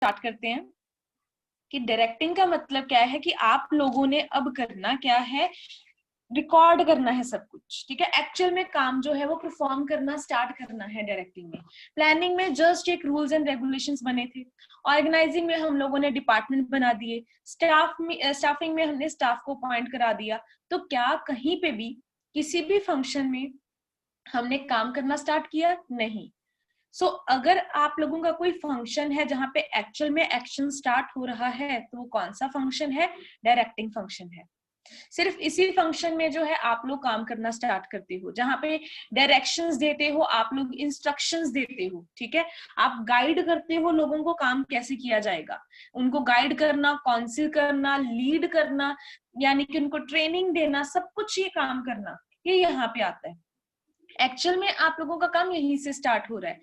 Start करते हैं कि डायरेक्टिंग का मतलब क्या है कि आप लोगों ने अब करना क्या है, रिकॉर्ड करना है सब कुछ, ठीक है। एक्चुअल में काम जो है वो परफॉर्म करना स्टार्ट करना है डायरेक्टिंग में। प्लानिंग में जस्ट एक रूल्स एंड रेगुलेशंस बने थे, ऑर्गेनाइजिंग में हम लोगों ने डिपार्टमेंट बना दिए, स्टाफिंग में हमने स्टाफ को अपॉइंट करा दिया। तो क्या कहीं पे भी किसी भी फंक्शन में हमने काम करना स्टार्ट किया? नहीं। अगर आप लोगों का कोई फंक्शन है जहां पे एक्चुअल में एक्शन स्टार्ट हो रहा है, तो वो कौन सा फंक्शन है? डायरेक्टिंग फंक्शन है। सिर्फ इसी फंक्शन में जो है आप लोग काम करना स्टार्ट करते हो, जहां पे डायरेक्शंस देते हो, आप लोग इंस्ट्रक्शंस देते हो, ठीक है। आप गाइड करते हो लोगों को काम कैसे किया जाएगा, उनको गाइड करना, काउंसिल करना, लीड करना, यानी कि उनको ट्रेनिंग देना, सब कुछ ये काम करना, ये यहाँ पे आता है। एक्चुअल में आप लोगों का काम यहीं से स्टार्ट हो रहा है,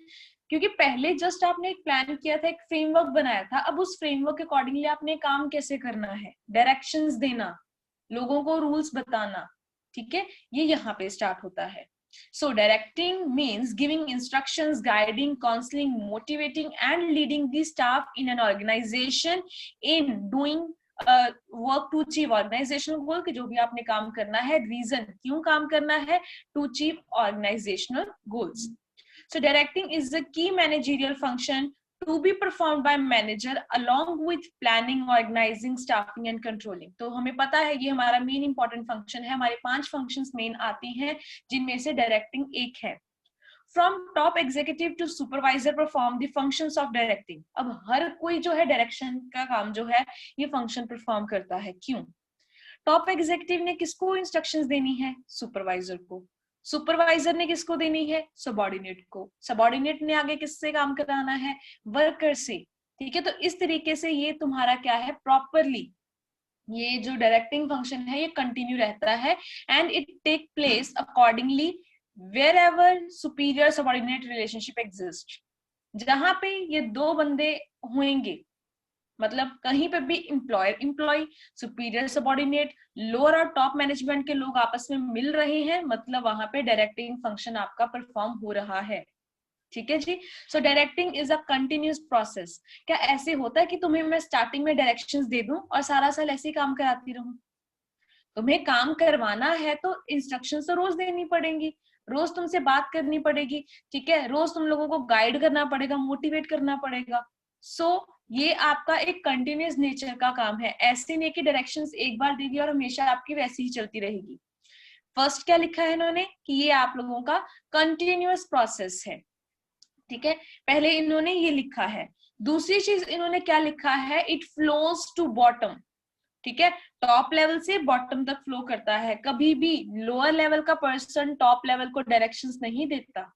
क्योंकि पहले जस्ट आपने एक प्लान किया था, एक फ्रेमवर्क बनाया था। अब उस फ्रेमवर्क के अकॉर्डिंगली आपने काम कैसे करना है, डायरेक्शंस देना, लोगों को रूल्स बताना, ठीक है, ये यहाँ पे स्टार्ट होता है। So directing means giving instructions, guiding, counseling, motivating and leading the staff in an organization in doing work to achieve organisational goal, कि जो भी आपने काम करना है, रीजन क्यों काम करना है, to achieve organisational goals. So directing is the key managerial function to be performed by manager along with planning, organizing, staffing and controlling. तो हमें पता है ये हमारा मेन इंपॉर्टेंट फंक्शन है, हमारे 5 फंक्शंस मेन आती हैं, जिनमें से डायरेक्टिंग एक है। From top executive to supervisor perform the functions of directing. अब हर कोई जो है डायरेक्शन का काम जो है ये फंक्शन परफॉर्म करता है। क्यों? टॉप एग्जीक्यूटिव ने किसको इंस्ट्रक्शंस देनी है? सुपरवाइजर को। सुपरवाइजर ने किसको देनी है? सबॉर्डिनेट को। सबॉर्डिनेट ने आगे किससे काम कराना है? वर्कर से, ठीक है। तो इस तरीके से ये तुम्हारा क्या है, प्रॉपरली ये जो डायरेक्टिंग फंक्शन है ये कंटिन्यू रहता है, and it take place accordingly wherever superior subordinate relationship exist. जहां पे ये दो बंदे होंगे, मतलब कहीं पे भी employer employ, superior subordinate, lower और टॉप मैनेजमेंट के लोग आपस में मिल रहे हैं, मतलब वहां पे डायरेक्टिंग फंक्शन आपका परफॉर्म हो रहा है, ठीक है जी। So directing is a continuous process. क्या ऐसे होता है कि तुम्हें मैं स्टार्टिंग में डायरेक्शंस दे दूं और सारा साल ऐसे ही काम कराती रहूं? तुम्हें काम करवाना है तो इंस्ट्रक्शंस तो रोज देनी पड़ेंगी, रोज तुमसे बात करनी पड़ेगी, ठीक है, रोज तुम लोगों को गाइड करना पड़ेगा, मोटिवेट करना पड़ेगा। ये आपका एक कंटिन्यूअस नेचर का काम है। ऐसे नहीं कि डायरेक्शंस एक बार दे दी और हमेशा आपकी वैसी ही चलती रहेगी। फर्स्ट क्या लिखा है इन्होंने कि ये आप लोगों का कंटिन्यूअस प्रोसेस है, ठीक है, पहले इन्होंने ये लिखा है। दूसरी चीज इन्होंने क्या लिखा है, इट फ्लोज टू बॉटम, ठीक है, टॉप लेवल से बॉटम तक फ्लो करता है। कभी भी लोअर लेवल का पर्सन टॉप लेवल को डायरेक्शंस नहीं देता।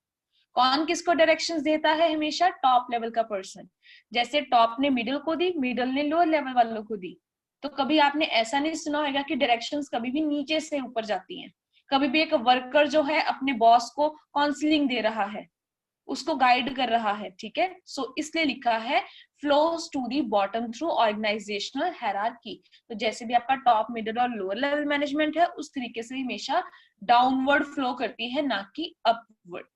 कौन किसको डायरेक्शंस देता है? हमेशा टॉप लेवल का पर्सन। जैसे टॉप ने मिडिल को दी, मिडिल ने लोअर लेवल वालों को दी। तो कभी आपने ऐसा नहीं सुना होगा कि डायरेक्शंस कभी भी नीचे से ऊपर जाती हैं। कभी भी एक वर्कर जो है अपने बॉस को काउंसलिंग दे रहा है, उसको गाइड कर रहा है, ठीक है। इसलिए लिखा है flows to the bottom through organisational hierarchy. तो जैसे भी आपका टॉप, मिडिल और लोअर लेवल मैनेजमेंट है, उस तरीके से हमेशा डाउनवर्ड फ्लो करती है, ना कि अपवर्ड।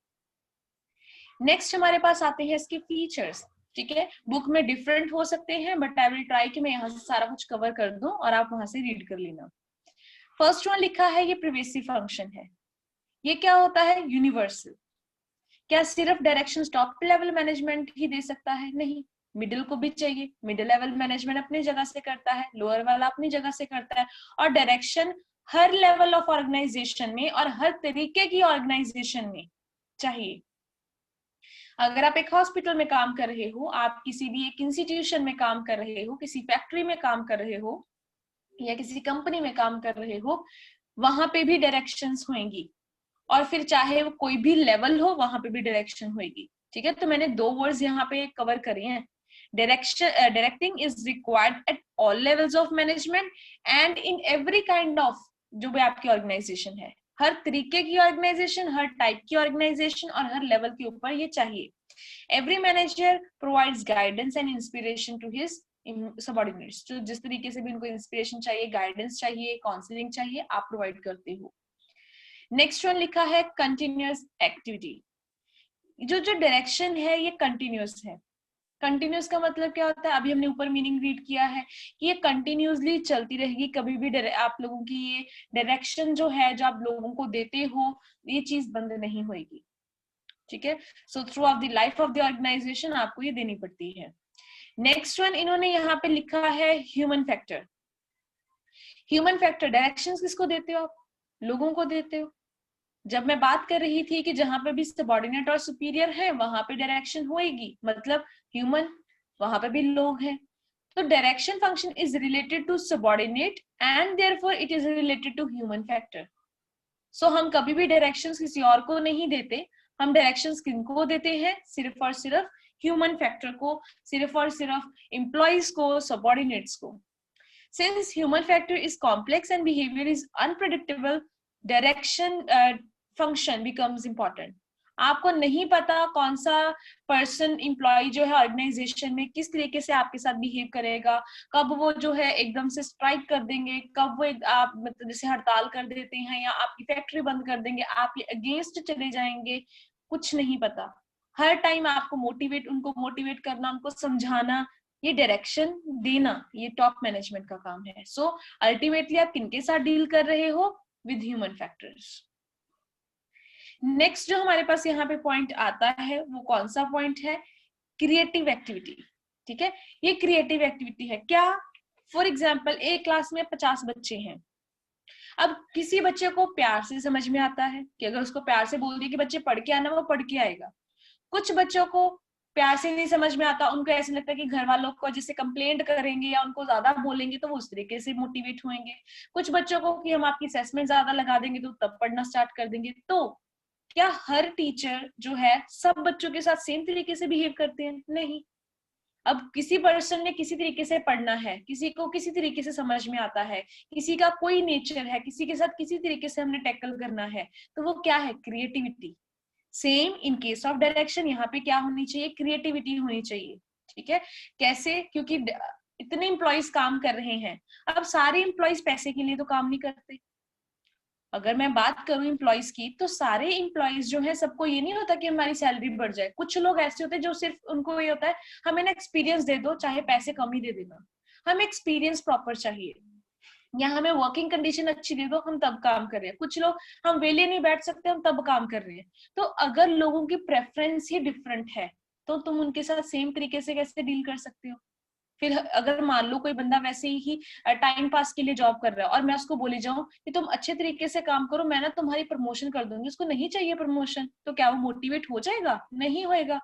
नेक्स्ट हमारे पास आते हैं इसके फीचर्स, ठीक है। बुक में डिफरेंट हो सकते हैं, बट आई विल ट्राई कि मैं यहाँ से सारा कुछ कवर कर दूं और आप वहां से रीड कर लेना। फर्स्ट वन लिखा है ये प्रिवेसी फंक्शन है। ये क्या होता है? यूनिवर्सल। क्या सिर्फ डायरेक्शंस टॉप लेवल मैनेजमेंट ही दे सकता है? नहीं, मिडिल को भी चाहिए। मिडिल लेवल मैनेजमेंट अपनी जगह से करता है, लोअर वाला अपनी जगह से करता है, और डायरेक्शन हर लेवल ऑफ ऑर्गेनाइजेशन में और हर तरीके की ऑर्गेनाइजेशन में चाहिए। अगर आप एक हॉस्पिटल में काम कर रहे हो, आप किसी भी एक इंस्टीट्यूशन में काम कर रहे हो, किसी फैक्ट्री में काम कर रहे हो, या किसी कंपनी में काम कर रहे हो, वहां पे भी डायरेक्शंस होंगी। और फिर चाहे वो कोई भी लेवल हो, वहां पे भी डायरेक्शन होगी, ठीक है। तो मैंने 2 वर्ड्स यहाँ पे कवर करे हैं। Directing is required at all levels of management and in every kind of, जो भी आपकी ऑर्गेनाइजेशन है, हर तरीके की ऑर्गेनाइजेशन, हर टाइप की ऑर्गेनाइजेशन और हर लेवल के ऊपर ये चाहिए। Every manager provides guidance and inspiration to his subordinates. तो जिस तरीके से भी उनको इंस्पिरेशन चाहिए, गाइडेंस चाहिए, काउंसलिंग चाहिए, आप प्रोवाइड करते हो। नेक्स्ट वन लिखा है कंटिन्यूअस एक्टिविटी। जो डायरेक्शन है ये कंटिन्यूअस है, कंटिन्यूस का मतलब क्या होता है, अभी हमने ऊपर मीनिंग रीड किया है कि ये कंटिन्यूसली चलती रहेगी, कभी भी आप लोगों की ये डायरेक्शन जो है जो आप लोगों को देते हो ये चीज बंद नहीं होगी, ठीक है। So throughout the life of the organisation आपको ये देनी पड़ती है। नेक्स्ट वन इन्होंने यहाँ पे लिखा है human factor. Human factor directions किसको देते हो आप, लोगों को देते हो। जब मैं बात कर रही थी कि जहां पे भी सबॉर्डिनेट और सुपीरियर है वहां पे डायरेक्शन होएगी, मतलब ह्यूमन, वहां पे भी लोग हैं। तो direction function is related to subordinate and therefore it is related to human factor. So हम कभी भी डायरेक्शंस किसी और को नहीं देते, हम डायरेक्शंस किनको देते हैं, सिर्फ और सिर्फ ह्यूमन फैक्टर को, सिर्फ और सिर्फ एम्प्लॉइज को, सबॉर्डिनेट्स को। Since human factor is complex and behavior is unpredictable, direction function becomes important. आपको नहीं पता कौन सा पर्सन एम्प्लॉय जो है ऑर्गेनाइजेशन में किस तरीके से आपके साथ बिहेव करेगा, कब वो जो है एकदम से स्ट्राइक कर देंगे, कब वो आप मतलब जैसे हड़ताल कर देते हैं या आपकी फैक्ट्री बंद कर देंगे, आप ये अगेंस्ट चले जाएंगे, कुछ नहीं पता। हर टाइम आपको उनको मोटिवेट करना, उनको समझाना, ये डायरेक्शन देना, ये टॉप मैनेजमेंट का काम है। सो अल्टीमेटली आप किनके साथ डील कर रहे हो, विद ह्यूमन फैक्टर्स। नेक्स्ट जो हमारे पास यहाँ पे पॉइंट आता है वो कौन सा पॉइंट है, क्रिएटिव एक्टिविटी, ठीक है। ये क्रिएटिव एक्टिविटी है क्या, फॉर एग्जाम्पल एक क्लास में 50 बच्चे हैं। अब किसी बच्चे को प्यार से समझ में आता है कि अगर उसको प्यार से बोल दिया कि बच्चे पढ़ के आना, वो पढ़ के आएगा। कुछ बच्चों को प्यार से नहीं समझ में आता, उनको ऐसे लगता है कि घर वालों को जैसे कंप्लेंट करेंगे या उनको ज्यादा बोलेंगे तो वो उस तरीके से मोटिवेट होंगे। कुछ बच्चों को कि हम आपकी असेसमेंट ज्यादा लगा देंगे तो तब पढ़ना स्टार्ट कर देंगे। तो क्या हर टीचर जो है सब बच्चों के साथ सेम तरीके से बिहेव करते हैं, नहीं। अब किसी पर्सन ने किसी तरीके से पढ़ना है, किसी को किसी तरीके से समझ में आता है, किसी का कोई नेचर है, किसी के साथ किसी तरीके से हमने टैकल करना है, तो वो क्या है, creativity. Same in case of direction, यहाँ पे क्या होनी चाहिए, क्रिएटिविटी होनी चाहिए, ठीक है। कैसे, क्योंकि इतने एम्प्लॉइज काम कर रहे हैं। अब सारे एम्प्लॉइज पैसे के लिए तो काम नहीं करते। अगर मैं बात करूं एम्प्लॉइज की, तो सारे एम्प्लॉइज जो है सबको ये नहीं होता कि हमारी सैलरी बढ़ जाए। कुछ लोग ऐसे होते हैं जो सिर्फ उनको ये होता है हमें ना एक्सपीरियंस दे दो, चाहे पैसे कम ही दे देना, हमें एक्सपीरियंस प्रॉपर चाहिए, या हमें वर्किंग कंडीशन अच्छी दे दो, हम तब काम कर रहे हैं। कुछ लोग हम वेले नहीं बैठ सकते, हम तब काम कर रहे हैं। तो अगर लोगों की प्रेफरेंस ही डिफरेंट है तो तुम उनके साथ सेम तरीके से कैसे डील कर सकते हो। फिर अगर मान लो कोई बंदा वैसे ही टाइम पास के लिए जॉब कर रहा है और मैं उसको बोली जाऊं कि तुम अच्छे तरीके से काम करो, मैं ना तुम्हारी प्रमोशन कर दूंगी, उसको नहीं चाहिए प्रमोशन, तो क्या वो मोटिवेट हो जाएगा, नहीं होएगा।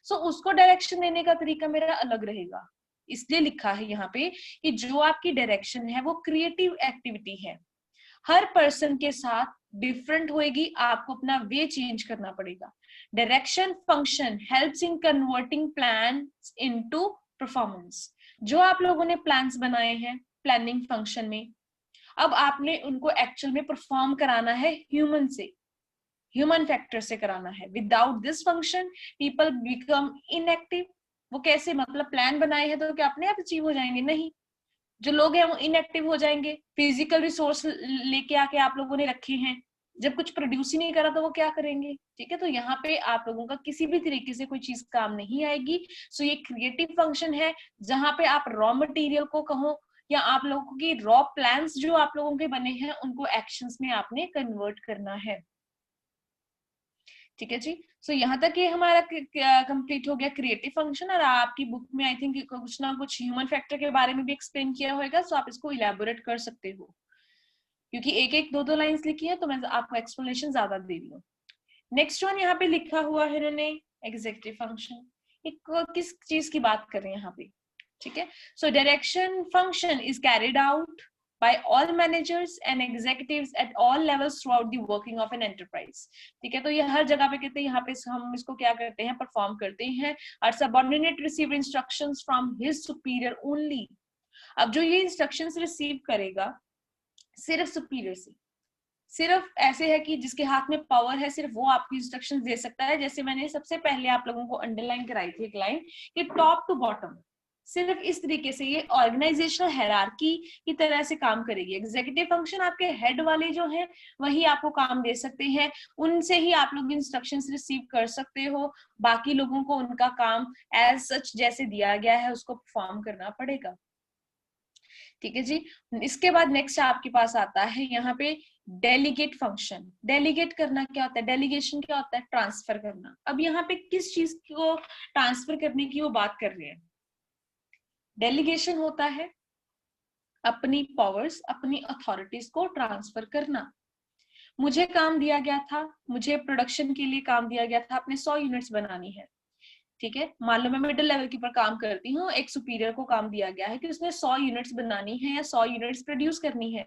सो उसको डायरेक्शन देने का तरीका मेरा अलग रहेगा। इसलिए लिखा है यहाँ पे कि जो आपकी डायरेक्शन है वो क्रिएटिव एक्टिविटी है, हर पर्सन के साथ डिफरेंट होएगी, आपको अपना वे चेंज करना पड़ेगा। Direction function helps in converting plans into performance. जो आप लोगों ने प्लान्स बनाए हैं प्लानिंग फंक्शन में, अब आपने उनको एक्चुअल में परफॉर्म कराना है ह्यूमन से, ह्यूमन फैक्टर से कराना है। Without this function people become inactive. वो कैसे, मतलब प्लान बनाए हैं तो क्या अपने आप अचीव हो जाएंगे, नहीं। जो लोग हैं वो इनएक्टिव हो जाएंगे। फिजिकल रिसोर्स लेके आके आप लोगों ने रखे हैं, जब कुछ प्रोड्यूस ही नहीं करा तो वो क्या करेंगे, ठीक है। तो यहाँ पे आप लोगों का किसी भी तरीके से कोई चीज काम नहीं आएगी। सो ये क्रिएटिव फंक्शन है जहां पे आप रॉ मटेरियल को कहो या आप लोगों की रॉ प्लान्स जो आप लोगों के बने हैं उनको एक्शंस में आपने कन्वर्ट करना है, ठीक है जी। सो यहाँ तक ये हमारा कंप्लीट हो गया क्रिएटिव फंक्शन। और आपकी बुक में आई थिंक कुछ ना कुछ ह्यूमन फैक्टर के बारे में भी एक्सप्लेन किया होगा, सो आप इसको इलेबोरेट कर सकते हो, क्योंकि एक एक दो दो लाइंस लिखी है तो मैं आपको एक्सप्लेनेशन ज्यादा दे रही हूँ। नेक्स्ट वन यहाँ पे लिखा हुआ है इन्होंने एग्जीक्यूटिव फंक्शन। एक किस चीज की बात कर रहे हैं यहाँ पे, ठीक है। So direction function is carried out by all managers and executives at all levels throughout the working of an enterprise। ठीक है, तो ये हर जगह पे कहते हैं, यहाँ पे हम इसको क्या करते हैं, परफॉर्म करते हैं। और subordinate receive instructions from his superior only. अब जो ये इंस्ट्रक्शंस रिसीव करेगा सिर्फ सुपीरियर से, सिर्फ ऐसे है कि जिसके हाथ में पावर है सिर्फ वो आपकी इंस्ट्रक्शंस दे सकता है। जैसे मैंने सबसे पहले आप लोगों को अंडरलाइन कराई थी एक लाइन कि टॉप टू बॉटम सिर्फ इस तरीके से ये ऑर्गेनाइजेशनल हायरार्की की तरह से काम करेगी। एग्जीक्यूटिव फंक्शन आपके हेड वाले जो हैं वही आपको काम दे सकते हैं, उनसे ही आप लोग इंस्ट्रक्शंस रिसीव कर सकते हो, बाकी लोगों को उनका काम एज सच जैसे दिया गया है उसको परफॉर्म करना पड़ेगा। ठीक है जी। इसके बाद नेक्स्ट आपके पास आता है यहाँ पे डेलीगेट फंक्शन। डेलीगेट करना क्या होता है? डेलीगेशन क्या होता है? ट्रांसफर करना। अब यहाँ पे किस चीज को ट्रांसफर करने की वो बात कर रहे हैं? डेलीगेशन होता है अपनी पावर्स, अपनी अथॉरिटीज को ट्रांसफर करना। मुझे काम दिया गया था, मुझे प्रोडक्शन के लिए काम दिया गया था, अपने 100 यूनिट्स बनानी है। ठीक है, मान लो मैं मिडिल लेवल के पर काम करती हूँ, एक सुपीरियर को काम दिया गया है कि उसने 100 यूनिट्स बनानी है या 100 यूनिट्स प्रोड्यूस करनी है।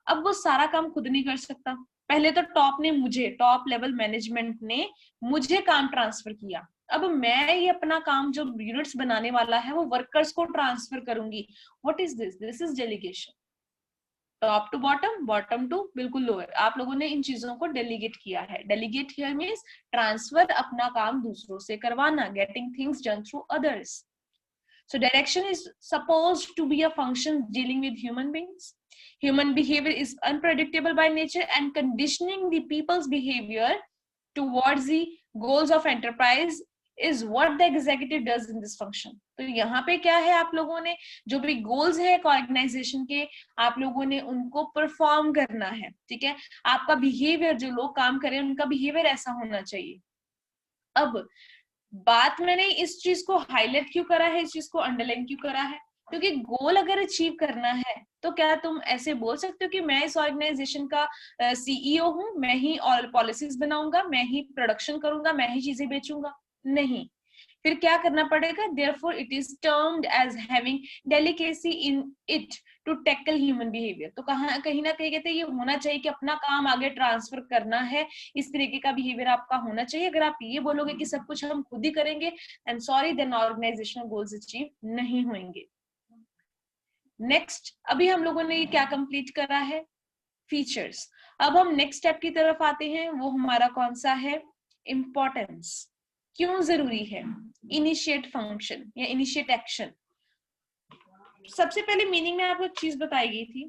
अब वो सारा काम खुद नहीं कर सकता, पहले तो टॉप लेवल मैनेजमेंट ने मुझे काम ट्रांसफर किया। अब मैं ये अपना काम जो यूनिट्स बनाने वाला है वो वर्कर्स को ट्रांसफर करूंगी। What is this? This is delegation. Top to bottom, bottom to बिल्कुल लोअर, आप लोगों ने इन चीजों को डेलीगेट किया है। डेलीगेट हियर मींस ट्रांसफर, अपना काम दूसरों से करवाना, getting things done through others. So direction is supposed to be a function dealing with human beings. Human behavior is unpredictable by nature, and conditioning the people's behavior towards the goals of enterprise is what the executive does in this function. तो यहाँ पे क्या है, आप लोगों ने जो भी गोल्स है ऑर्गेनाइजेशन के, आप लोगों ने उनको परफॉर्म करना है। ठीक है, आपका बिहेवियर, जो लोग काम करें उनका बिहेवियर ऐसा होना चाहिए। अब बात मैंने इस चीज को हाईलाइट क्यों करा है, इस चीज को अंडरलाइन क्यों करा है? क्योंकि गोल अगर अचीव करना है तो क्या तुम ऐसे बोल सकते हो कि मैं इस ऑर्गेनाइजेशन का सीईओ हूं, मैं ही ऑल पॉलिसीज बनाऊंगा, मैं ही प्रोडक्शन करूंगा, मैं ही चीजें बेचूंगा? नहीं, फिर क्या करना पड़ेगा? therefore it is termed as having delicacy in it to tackle human behavior। तो कहीं ना कहीं कहते हैं ये होना चाहिए कि अपना काम आगे ट्रांसफर करना है, इस तरीके का बिहेवियर आपका होना चाहिए। अगर आप ये बोलोगे कि सब कुछ हम खुद ही करेंगे, and sorry, then organisational goals achieve नहीं होंगे। नेक्स्ट, अभी हम लोगों ने ये क्या कंप्लीट करा है? फीचर्स। अब हम नेक्स्ट स्टेप की तरफ आते हैं, वो हमारा कौन सा है? इंपॉर्टेंस। क्यों जरूरी है इनिशिएट फंक्शन या इनिशिएट एक्शन? सबसे पहले मीनिंग में आपको एक चीज बताई गई थी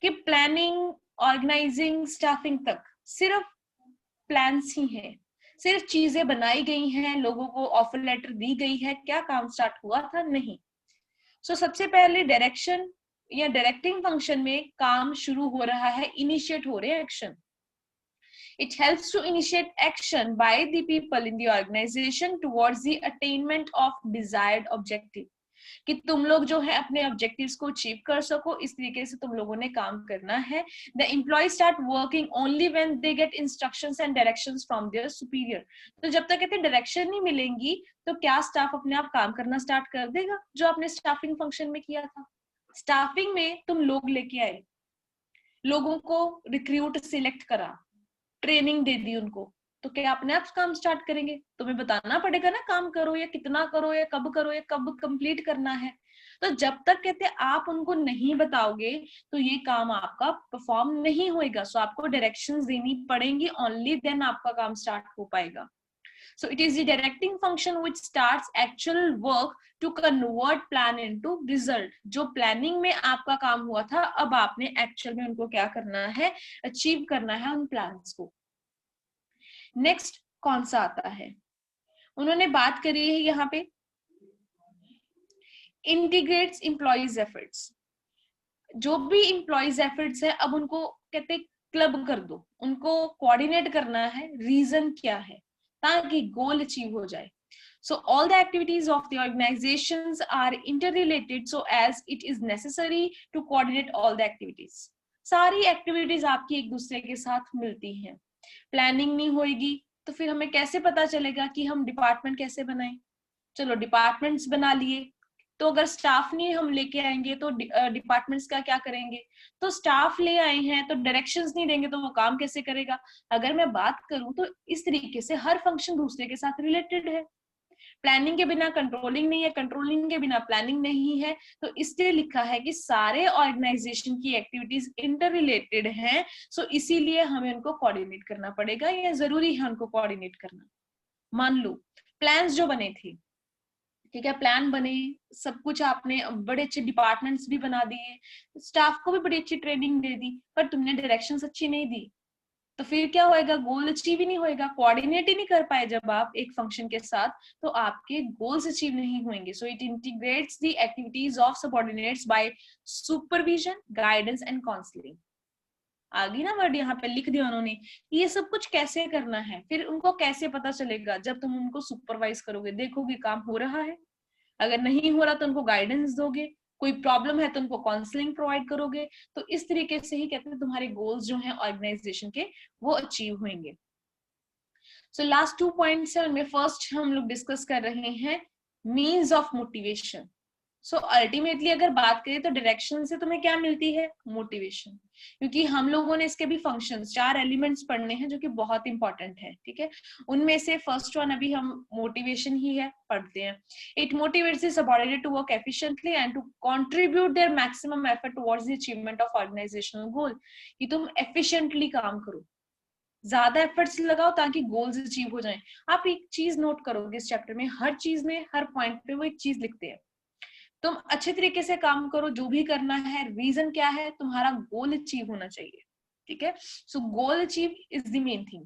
कि प्लानिंग, ऑर्गेनाइजिंग, स्टाफिंग तक सिर्फ प्लान्स ही हैं, सिर्फ चीजें बनाई गई हैं, लोगों को ऑफर लेटर दी गई है, क्या काम स्टार्ट हुआ था? नहीं। सो सबसे पहले डायरेक्शन या डायरेक्टिंग फंक्शन में काम शुरू हो रहा है, इनिशिएट हो रहे हैं action. It helps to initiate action by the people in the organization towards the attainment of desired objective। कि तुम लोग जो है अपने ऑब्जेक्टिव्स को अचीव कर सको, इस तरीके से तुम लोगों ने काम करना है। The employees start working only when they get instructions and directions from their superior। तो जब तक कहते डायरेक्शन नहीं मिलेंगी तो क्या स्टाफ अपने आप काम करना स्टार्ट कर देगा, जो आपने स्टाफिंग फंक्शन में किया था? स्टाफिंग में तुम लोग लेके आए, लोगों को रिक्रूट सिलेक्ट करा, ट्रेनिंग दे दी उनको, तो क्या अपने आप काम स्टार्ट करेंगे? तुम्हें बताना पड़ेगा ना काम करो या कितना करो या कब कंप्लीट करना है। तो जब तक कहते आप उनको नहीं बताओगे तो ये काम आपका परफॉर्म नहीं होएगा। सो आपको डायरेक्शंस देनी पड़ेंगी, ओनली देन आपका काम स्टार्ट हो पाएगा। So it is the directing function which starts actual work to convert plan into result। जो प्लानिंग में आपका काम हुआ था, अब आपने एक्चुअल में उनको क्या करना है? अचीव करना है उन प्लान्स को। नेक्स्ट कौन सा आता है? उन्होंने बात करी है यहाँ पे इंटीग्रेट्स एम्प्लॉइज एफर्ट्स। जो भी एम्प्लॉइज एफर्ट्स है, अब उनको कहते क्लब कर दो, उनको कोऑर्डिनेट करना है। रीजन क्या है? ताकि गोल अचीव हो जाए। So all the activities of the organizations are interrelated so as it is necessary to coordinate all the activities। सारी एक्टिविटीज आपकी एक दूसरे के साथ मिलती हैं। प्लानिंग नहीं होगी तो फिर हमें कैसे पता चलेगा कि हम डिपार्टमेंट कैसे बनाएं? चलो डिपार्टमेंट्स बना लिए, तो अगर स्टाफ नहीं हम लेके आएंगे तो डिपार्टमेंट्स का क्या करेंगे? तो स्टाफ ले आए हैं तो डायरेक्शंस नहीं देंगे तो वो काम कैसे करेगा? अगर मैं बात करूं तो इस तरीके से हर फंक्शन दूसरे के साथ रिलेटेड है। प्लानिंग के बिना कंट्रोलिंग नहीं है, कंट्रोलिंग के बिना प्लानिंग नहीं है। तो इसलिए लिखा है कि सारे ऑर्गेनाइजेशन की एक्टिविटीज इंटर रिलेटेड हैं। सो इसीलिए हमें उनको कोऑर्डिनेट करना पड़ेगा, ये जरूरी है उनको कोऑर्डिनेट करना। मान लो प्लान्स जो बने थे, ठीक है, प्लान बने, सब कुछ आपने बड़े अच्छे डिपार्टमेंट्स भी बना दिए, स्टाफ को भी बड़ी अच्छी ट्रेनिंग दे दी, पर तुमने डायरेक्शंस अच्छी नहीं दी, तो फिर क्या होएगा, गोल अचीव ही नहीं होएगा, कोऑर्डिनेट ही नहीं कर पाए जब आप एक फंक्शन के साथ, तो आपके गोल्स अचीव नहीं होंगे. So it integrates the activities of subordinates by supervision, guidance and counselling. आगे ना वर्ड यहाँ पे लिख दिया उन्होंने, ये सब कुछ कैसे करना है, फिर उनको कैसे पता चलेगा, जब तुम उनको सुपरवाइज करोगे, देखोगे काम हो रहा है, अगर नहीं हो रहा तो उनको गाइडेंस दोगे, कोई प्रॉब्लम है तो उनको काउंसलिंग प्रोवाइड करोगे. तो इस तरीके से ही कहते हैं तुम्हारे गोल्स जो हैं ऑर्गेनाइजेशन के वो अचीव होंगे. सो लास्ट 2 पॉइंट्स है, उनमें फर्स्ट हम लोग डिस्कस कर रहे हैं means of motivation. So ultimately अगर बात करें तो डायरेक्शन से तुम्हें क्या मिलती है, मोटिवेशन, क्योंकि हम लोगों ने इसके भी फंक्शंस 4 एलिमेंट्स पढ़ने हैं जो कि बहुत इंपॉर्टेंट है. ठीक है, उनमें से फर्स्ट वन अभी हम मोटिवेशन ही है, पढ़ते हैं. It motivates the subordinate to work efficiently and to contribute their maximum effort towards the achievement of organisational goal. कि तुम एफिशिएंटली काम करो, ज्यादा एफर्ट्स लगाओ ताकि गोल्स अचीव हो जाएं. आप एक चीज नोट करोगे इस चैप्टर में, हर चीज में हर पॉइंट पे वो एक चीज लिखते हैं, तुम अच्छे तरीके से काम करो, जो भी करना है, रीजन क्या है, तुम्हारा गोल अचीव होना चाहिए. ठीक है, so goal achieve is the main thing.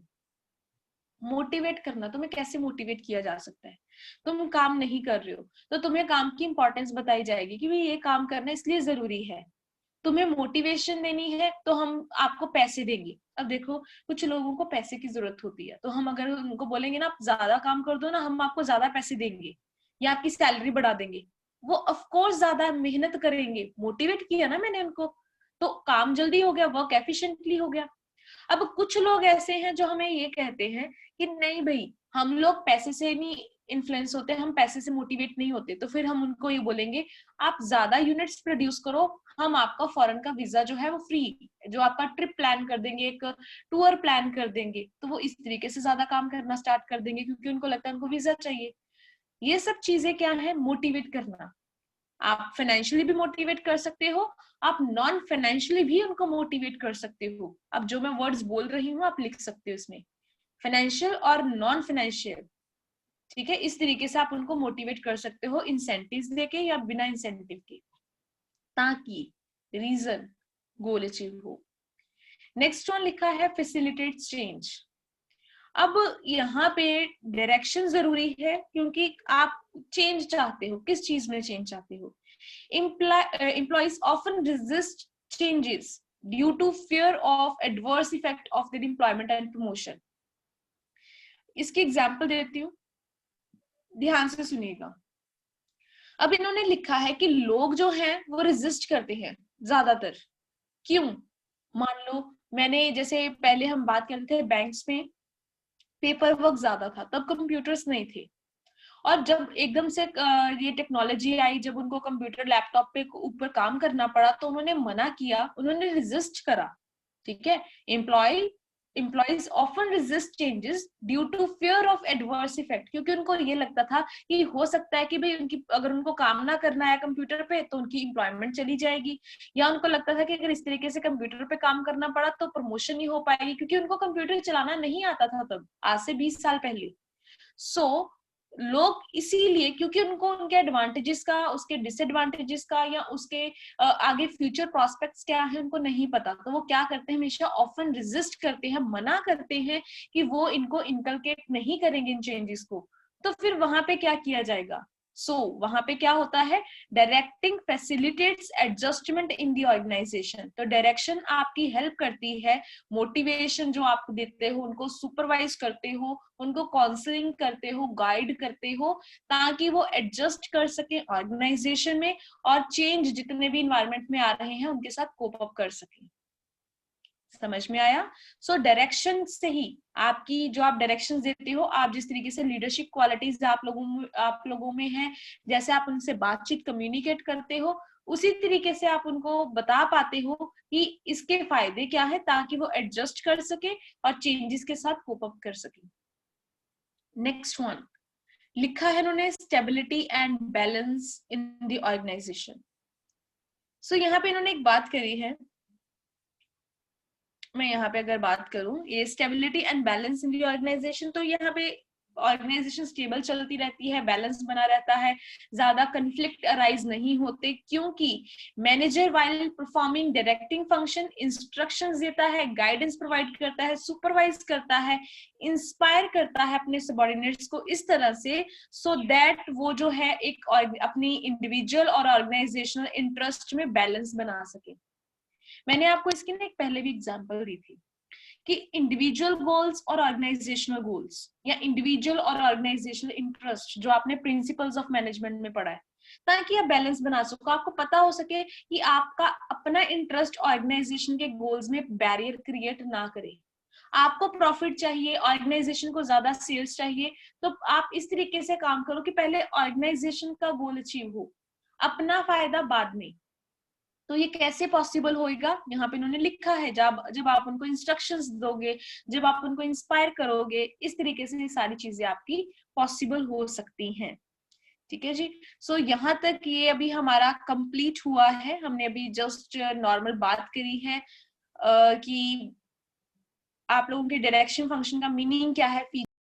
Motivate करना, तुम्हें कैसे मोटिवेट किया जा सकता है, तुम काम नहीं कर रहे हो तो तुम्हें काम की इंपॉर्टेंस बताई जाएगी कि भाई ये काम करना इसलिए जरूरी है. तुम्हें मोटिवेशन देनी है तो हम आपको पैसे देंगे. अब देखो, कुछ लोगों को पैसे की जरूरत होती है, तो हम अगर उनको बोलेंगे ना आप ज्यादा काम कर दो ना, हम आपको ज्यादा पैसे देंगे या आपकी सैलरी बढ़ा देंगे, वो ऑफ कोर्स ज्यादा मेहनत करेंगे. मोटिवेट किया ना मैंने उनको, तो काम जल्दी हो गया, वर्क एफिशिएंटली हो गया. अब कुछ लोग ऐसे हैं जो हमें ये कहते हैं कि नहीं भाई, हम लोग पैसे से नहीं इन्फ्लुएंस होते, हम पैसे से मोटिवेट नहीं होते, तो फिर हम उनको ये बोलेंगे आप ज्यादा यूनिट्स प्रोड्यूस करो, हम आपका फॉरेन का वीजा जो है वो फ्री, जो आपका ट्रिप प्लान कर देंगे, एक टूर प्लान कर देंगे. तो वो इस तरीके से ज्यादा काम करना स्टार्ट कर देंगे क्योंकि उनको लगता है उनको वीजा चाहिए. ये सब चीजें क्या है, मोटिवेट करना. आप फाइनेंशियली भी मोटिवेट कर सकते हो, आप नॉन फाइनेंशियली भी उनको मोटिवेट कर सकते हो. अब जो मैं वर्ड्स बोल रही हूँ आप लिख सकते हो इसमें, फाइनेंशियल और नॉन फाइनेंशियल. ठीक है, इस तरीके से आप उनको मोटिवेट कर सकते हो, इंसेंटिव्स देके या बिना इंसेंटिव के, ताकि रीजन गोल अचीव हो. नेक्स्ट वन लिखा है फैसिलिटेट चेंज. अब यहाँ पे डायरेक्शन जरूरी है क्योंकि आप चेंज चाहते हो, किस चीज में चेंज चाहते हो. Employees often resist changes due to fear of adverse effect of their employment and promotion. इसकी एग्जांपल देती हूँ, ध्यान से सुनिएगा. अब इन्होंने लिखा है कि लोग जो हैं वो रेजिस्ट करते हैं ज्यादातर. क्यों? मान लो मैंने, जैसे पहले हम बात करते थे बैंक्स में पेपर वर्क ज्यादा था, तब कंप्यूटर्स नहीं थे, और जब एकदम से ये टेक्नोलॉजी आई, जब उनको कंप्यूटर लैपटॉप पे ऊपर काम करना पड़ा, तो उन्होंने मना किया, उन्होंने रेजिस्ट करा. ठीक है, employees often resist changes due to fear of adverse effect, क्योंकि उनको ये लगता था कि हो सकता है कि भाई उनकी, अगर उनको काम ना करना है कंप्यूटर पे तो उनकी एम्प्लॉयमेंट चली जाएगी, या उनको लगता था कि अगर इस तरीके से कंप्यूटर पे काम करना पड़ा तो प्रमोशन नहीं हो पाएगी, क्योंकि उनको कंप्यूटर चलाना नहीं आता था तब, आज से 20 साल पहले. सो लोग इसीलिए, क्योंकि उनको उनके एडवांटेजेस का, उसके डिसएडवांटेजेस का, या उसके आगे फ्यूचर प्रोस्पेक्ट्स क्या है उनको नहीं पता, तो वो क्या करते हैं, हमेशा ऑफन रेजिस्ट करते हैं, मना करते हैं कि वो इनको इनकलकेट नहीं करेंगे इन चेंजेस को. तो फिर वहां पे क्या किया जाएगा. वहां पे क्या होता है, directing facilitates adjustment in the organisation. तो डायरेक्शन आपकी हेल्प करती है, मोटिवेशन जो आप देते हो, उनको सुपरवाइज करते हो, उनको काउंसलिंग करते हो, गाइड करते हो, ताकि वो एडजस्ट कर सके ऑर्गेनाइजेशन में, और चेंज जितने भी इन्वायरमेंट में आ रहे हैं उनके साथ कोप अप कर सके. समझ में आया. सो डायरेक्शन से ही आपकी, जो आप डायरेक्शन देते हो, आप जिस तरीके से लीडरशिप क्वालिटीज आप लोगों में है, जैसे आप उनसे बातचीत कम्युनिकेट करते हो, उसी तरीके से आप उनको बता पाते हो कि इसके फायदे क्या है, ताकि वो एडजस्ट कर सके और चेंजेस के साथ कोप अप कर सके. नेक्स्ट वन लिखा है उन्होंने, stability and balance in the organisation. So यहाँ पे इन्होंने एक बात करी है, मैं यहाँ पे अगर बात करूं, ये stability and balance in the organisation, तो यहाँ पे ऑर्गेनाइजेशन स्टेबल चलती रहती है, बैलेंस बना रहता है, ज्यादा कंफ्लिक्ट अराइज नहीं होते, क्योंकि manager while performing directing function instructions देता है, गाइडेंस प्रोवाइड करता है, सुपरवाइज करता है, इंस्पायर करता है अपने सबॉर्डिनेट्स को इस तरह से, सो दैट वो जो है एक अपनी इंडिविजुअल और ऑर्गेनाइजेशनल इंटरेस्ट में बैलेंस बना सके। मैंने आपको इसकी ना एक पहले भी एग्जांपल दी थी कि इंडिविजुअल गोल्स और ऑर्गेनाइजेशनल गोल्स या इंडिविजुअल और ऑर्गेनाइजेशनल इंटरेस्ट जो आपने प्रिंसिपल्स ऑफ मैनेजमेंट में पढ़ा है, ताकि आप बैलेंस बना सको, आपको पता हो सके कि आपका अपना इंटरेस्ट ऑर्गेनाइजेशन के गोल्स में बैरियर क्रिएट ना करे। आपको प्रॉफिट चाहिए, ऑर्गेनाइजेशन को ज्यादा सेल्स चाहिए, तो आप इस तरीके से काम करो कि पहले ऑर्गेनाइजेशन का गोल अचीव हो, अपना फायदा बाद में। तो ये कैसे पॉसिबल होएगा, यहाँ पे इन्होंने लिखा है, जब आप उनको इंस्ट्रक्शंस दोगे, जब आप उनको इंस्पायर करोगे, इस तरीके से ये सारी चीजें आपकी पॉसिबल हो सकती हैं। ठीक है जी। सो यहाँ तक ये अभी हमारा कंप्लीट हुआ है। हमने अभी जस्ट नॉर्मल बात करी है कि आप लोगों के डायरेक्शन फंक्शन का मीनिंग क्या है,